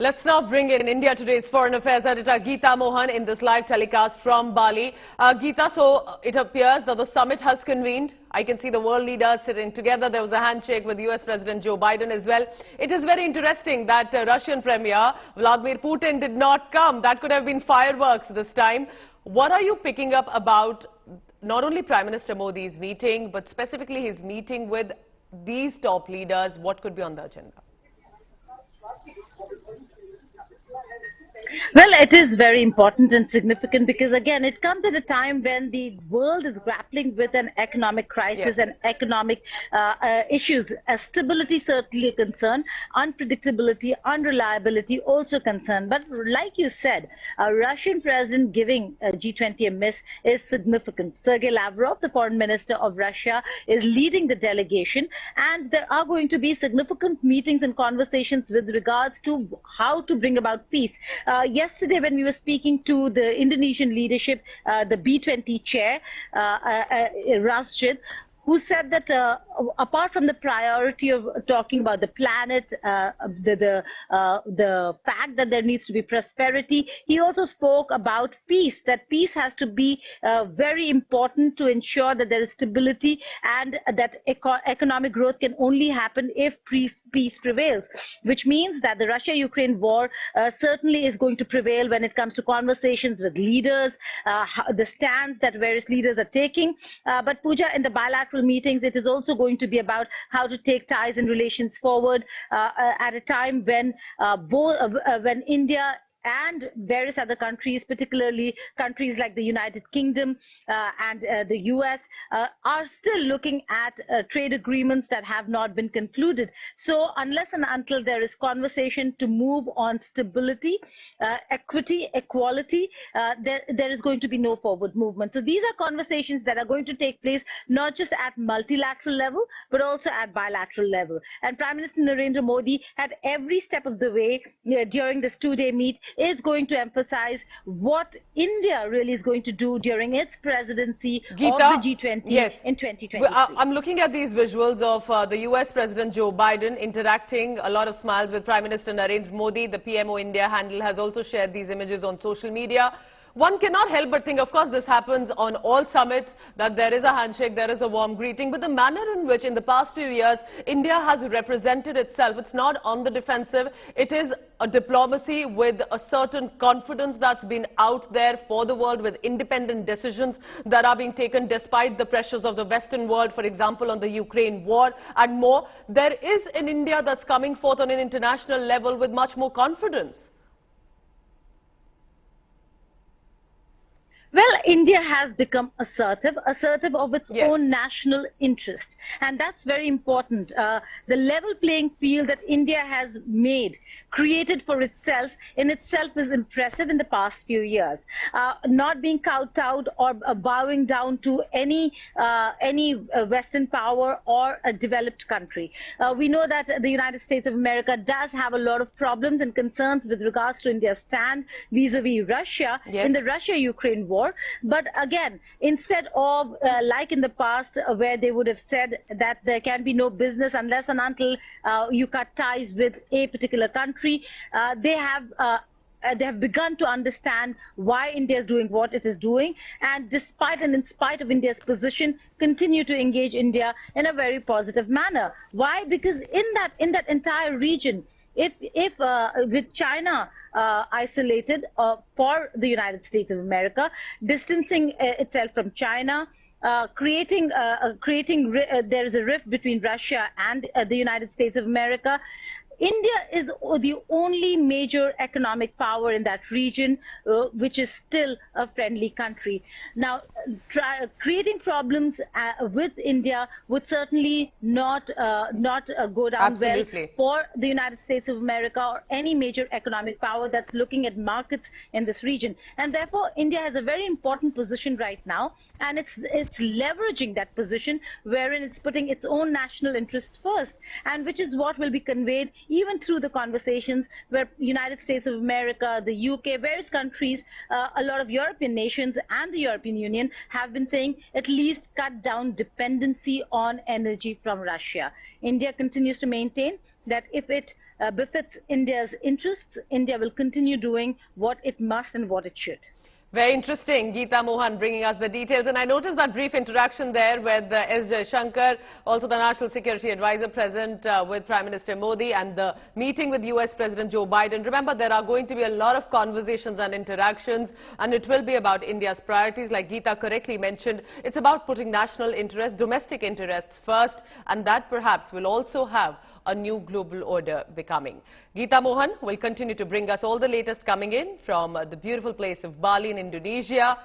Let's now bring in India Today's Foreign Affairs editor Geeta Mohan in this live telecast from Bali. Geeta, so it appears that the summit has convened. I can see the world leaders sitting together. There was a handshake with US President Joe Biden as well. It is very interesting that Russian Premier Vladimir Putin did not come. That could have been fireworks this time. What are you picking up about not only Prime Minister Modi's meeting, but specifically his meeting with these top leaders? What could be on the agenda? Well, it is very important and significant because, again, it comes at a time when the world is grappling with an economic crisis and economic issues. Stability certainly a concern, unpredictability, unreliability also a concern. But like you said, a Russian president giving G20 a miss is significant. Sergei Lavrov, the foreign minister of Russia, is leading the delegation, and there are going to be significant meetings and conversations with regards to how to bring about peace. Yesterday, when we were speaking to the Indonesian leadership, the B20 chair, Rishi, who said that apart from the priority of talking about the planet, the fact that there needs to be prosperity, he also spoke about peace, that peace has to be very important to ensure that there is stability and that economic growth can only happen if peace prevails, which means that the Russia-Ukraine war certainly is going to prevail when it comes to conversations with leaders, the stance that various leaders are taking. But Pooja, in the bilateral meetings, it is also going to be about how to take ties and relations forward at a time when when India and various other countries, particularly countries like the United Kingdom and the US, are still looking at trade agreements that have not been concluded. So unless and until there is conversation to move on stability, equity, equality, there is going to be no forward movement. So these are conversations that are going to take place not just at multilateral level, but also at bilateral level. And Prime Minister Narendra Modi had every step of the way during this two-day meet is going to emphasize what India really is going to do during its presidency Geeta, of the G20 in 2023. I'm looking at these visuals of the US President Joe Biden interacting, a lot of smiles with Prime Minister Narendra Modi. The PMO India handle has also shared these images on social media. One cannot help but think, of course, this happens on all summits, that there is a handshake, there is a warm greeting, but the manner in which in the past few years India has represented itself, it's not on the defensive, it is a diplomacy with a certain confidence that's been out there for the world, with independent decisions that are being taken despite the pressures of the Western world, for example, on the Ukraine war and more. There is an India that's coming forth on an international level with much more confidence. Well, India has become assertive of its own national interest. And that's very important. The level playing field that India has created for itself, in itself is impressive in the past few years. Not being kowtowed or bowing down to any Western power or a developed country. We know that the United States of America does have a lot of problems and concerns with regards to India's stand vis-a-vis Russia in the Russia-Ukraine war. But again, instead of like in the past where they would have said that there can be no business unless and until you cut ties with a particular country, they have begun to understand why India is doing what it is doing, and despite and in spite of India's position, continue to engage India in a very positive manner. Why? Because in that entire region, if with China isolated for the United States of America, distancing itself from China, there is a rift between Russia and the United States of America. India is the only major economic power in that region, which is still a friendly country. Now, creating problems with India would certainly not go down well for the United States of America or any major economic power that's looking at markets in this region. And therefore, India has a very important position right now, and it's leveraging that position wherein it's putting its own national interests first, and which is what will be conveyed even through the conversations where United States of America, the UK, various countries, a lot of European nations and the European Union have been saying at least cut down dependency on energy from Russia. India continues to maintain that if it befits India's interests, India will continue doing what it must and what it should. Very interesting. Geeta Mohan bringing us the details. And I noticed that brief interaction there with S. Jaishankar, also the National Security Advisor present with Prime Minister Modi, and the meeting with US President Joe Biden. Remember, there are going to be a lot of conversations and interactions, and it will be about India's priorities. Like Geeta correctly mentioned, it's about putting national interests, domestic interests first, and that perhaps will also have a new global order becoming. Geeta Mohan will continue to bring us all the latest coming in from the beautiful place of Bali in Indonesia.